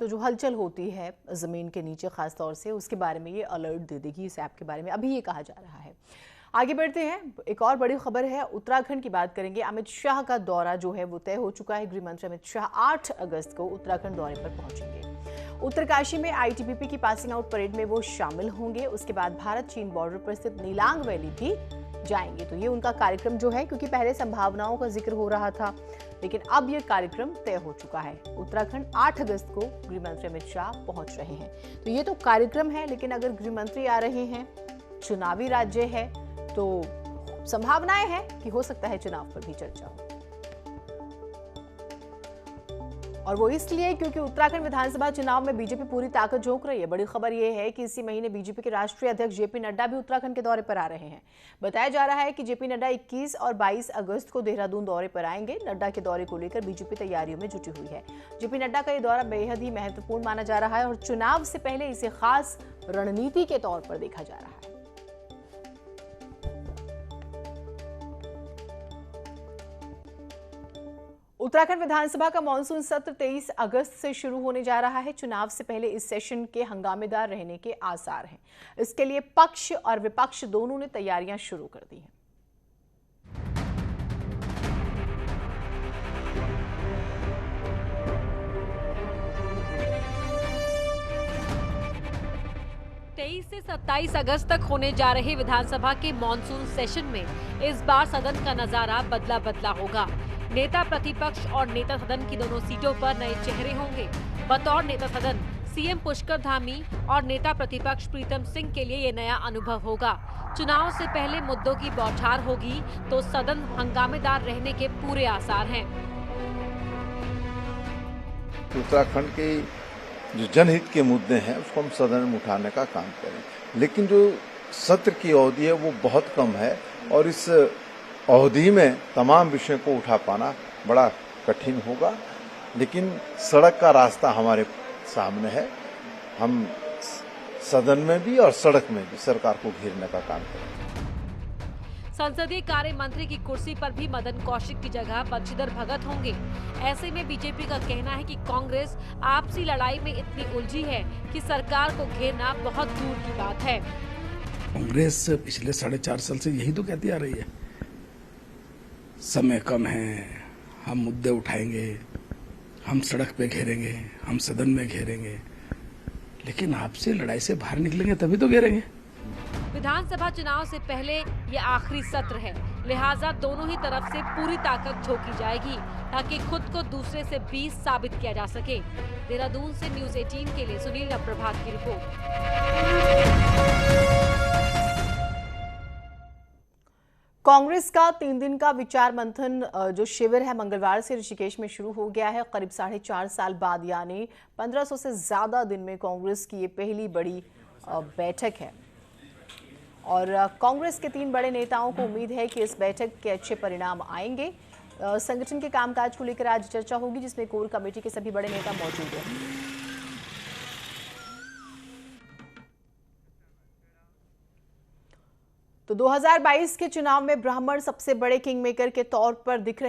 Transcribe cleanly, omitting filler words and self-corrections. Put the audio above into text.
तो जो हलचल होती है ज़मीन के नीचे खास तौर से, उसके बारे में ये अलर्ट दे देगी। इस ऐप के बारे में अभी ये कहा जा रहा है। आगे बढ़ते हैं, एक और बड़ी खबर है, उत्तराखंड की बात करेंगे। अमित शाह का दौरा जो है वो तय हो चुका है। गृह मंत्री अमित शाह 8 अगस्त को उत्तराखंड दौरे पर पहुंचेंगे। उत्तरकाशी में आईटीबीपी की पासिंग आउट परेड में वो शामिल होंगे। उसके बाद भारत चीन बॉर्डर पर स्थित नीलांग वैली भी जाएंगे। तो ये उनका कार्यक्रम जो है, क्योंकि पहले संभावनाओं का जिक्र हो रहा था, लेकिन अब यह कार्यक्रम तय हो चुका है। उत्तराखंड 8 अगस्त को गृह मंत्री अमित शाह पहुंच रहे हैं। तो ये तो कार्यक्रम है, लेकिन अगर गृह मंत्री आ रहे हैं, चुनावी राज्य है, तो संभावनाएं हैं कि हो सकता है चुनाव पर भी चर्चा हो। और वो इसलिए क्योंकि उत्तराखंड विधानसभा चुनाव में बीजेपी पूरी ताकत झोंक रही है। बड़ी खबर यह है कि इसी महीने बीजेपी के राष्ट्रीय अध्यक्ष जेपी नड्डा भी उत्तराखंड के दौरे पर आ रहे हैं। बताया जा रहा है कि जेपी नड्डा 21 और 22 अगस्त को देहरादून दौरे पर आएंगे। नड्डा के दौरे को लेकर बीजेपी तैयारियों में जुटी हुई है। जेपी नड्डा का ये दौरा बेहद ही महत्वपूर्ण माना जा रहा है और चुनाव से पहले इसे खास रणनीति के तौर पर देखा जा रहा है। उत्तराखंड विधानसभा का मॉनसून सत्र 23 अगस्त से शुरू होने जा रहा है। चुनाव से पहले इस सेशन के हंगामेदार रहने के आसार हैं। इसके लिए पक्ष और विपक्ष दोनों ने तैयारियां शुरू कर दी हैं। से 27 अगस्त तक होने जा रहे विधानसभा के मॉनसून सेशन में इस बार सदन का नजारा बदला बदला होगा। नेता प्रतिपक्ष और नेता सदन की दोनों सीटों पर नए चेहरे होंगे। बतौर नेता सदन सीएम पुष्कर धामी और नेता प्रतिपक्ष प्रीतम सिंह के लिए ये नया अनुभव होगा। चुनाव से पहले मुद्दों की बौछार होगी तो सदन हंगामेदार रहने के पूरे आसार हैं। उत्तराखंड के जो जनहित के मुद्दे हैं उसको हम सदन में उठाने का काम करें, लेकिन जो सत्र की अवधि है वो बहुत कम है और इस अवधि में तमाम विषयों को उठा पाना बड़ा कठिन होगा। लेकिन सड़क का रास्ता हमारे सामने है। हम सदन में भी और सड़क में भी सरकार को घेरने का काम करेंगे। संसदीय कार्य मंत्री की कुर्सी पर भी मदन कौशिक की जगह बंशीधर भगत होंगे। ऐसे में बीजेपी का कहना है कि कांग्रेस आपसी लड़ाई में इतनी उलझी है कि सरकार को घेरना बहुत दूर की बात है। कांग्रेस पिछले 4.5 साल से यही तो कहती आ रही है, समय कम है, हम मुद्दे उठाएंगे, हम सड़क पे घेरेंगे, हम सदन में घेरेंगे, लेकिन आपसे लड़ाई से बाहर निकलेंगे तभी तो घेरेंगे। विधानसभा चुनाव से पहले ये आखिरी सत्र है, लिहाजा दोनों ही तरफ से पूरी ताकत झोंकी जाएगी ताकि खुद को दूसरे से 20 साबित किया जा सके। देहरादून से न्यूज़ 18 के लिए सुनील नवप्रभात की रिपोर्ट। कांग्रेस का 3 दिन का विचार मंथन जो शिविर है मंगलवार से ऋषिकेश में शुरू हो गया है। करीब 4.5 साल बाद यानी 1500 से ज्यादा दिन में कांग्रेस की ये पहली बड़ी बैठक है और कांग्रेस के 3 बड़े नेताओं को उम्मीद है कि इस बैठक के अच्छे परिणाम आएंगे। संगठन के कामकाज को लेकर आज चर्चा होगी, जिसमें कोर कमेटी के सभी बड़े नेता मौजूद हैं। तो 2022 के चुनाव में ब्राह्मण सबसे बड़े किंग मेकर के तौर पर दिख रहे हैं।